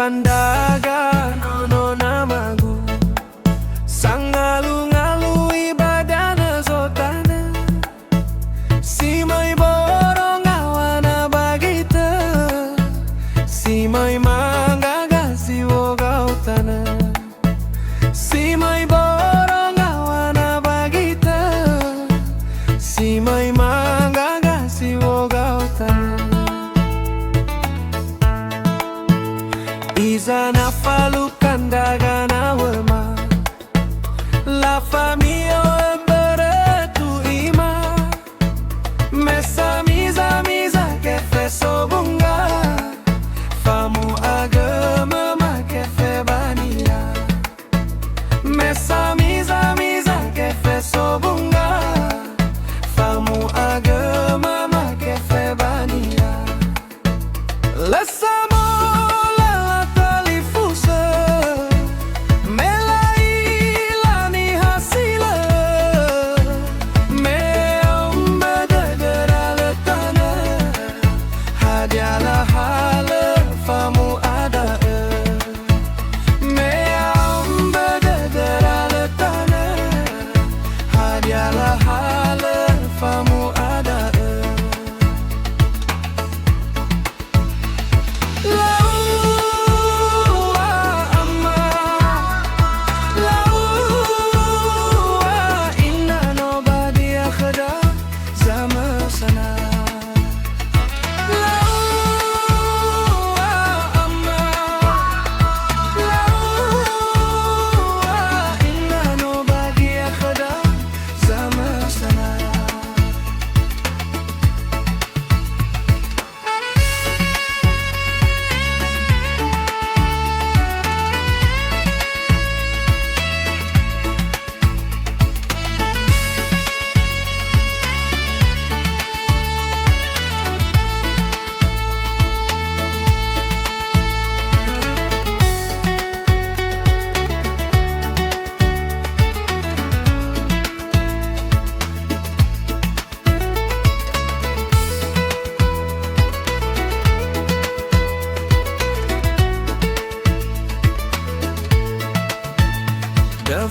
nda'aga nono Namagu, Sangalu-ngalui danö zotanö, Simöi boronga wanaba gitö, Simöi manga gazi wogao tanö, Simöi boronga wanaba gitö, Simöi manga gazi wogao tanö. Izana falukha nda'aga nawöma, la famio'ö mbörö miza-miza kefe sobunga, Famu'a gömöma kefe niha, miza-miza kefe sobunga, Famu'a gömöma kefe niha.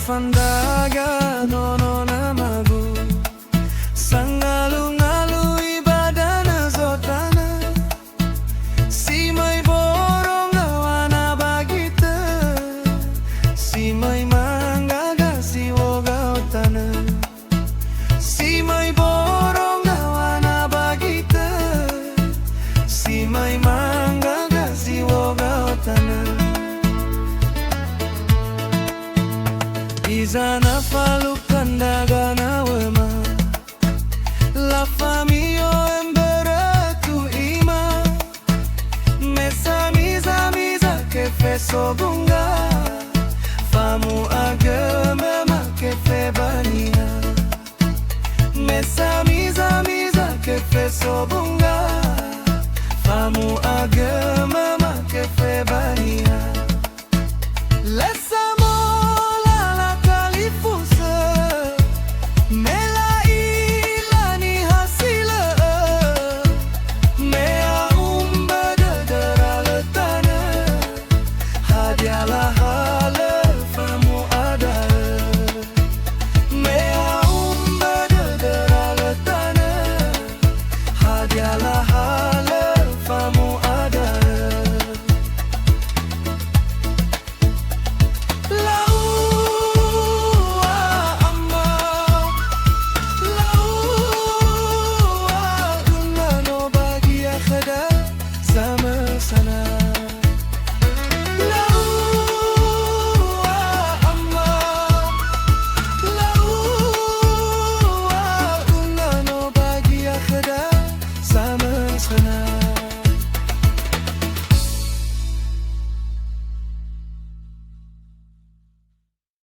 nda'aga nono Namagu, Sangalu-ngalui danö zotanö, Simöi boronga wanaba gitö, Simöi manga gazi wogao tanö, Simöi boronga wanaba gitö, Simöi manga gazi wogao tanö. Izana falukha nda'aga nawöma, la famio'ö mbörö miza-miza kefe sobunga, Famu'a gömöma kefe niha, miza-miza kefe sobunga, Famu'a gömöma.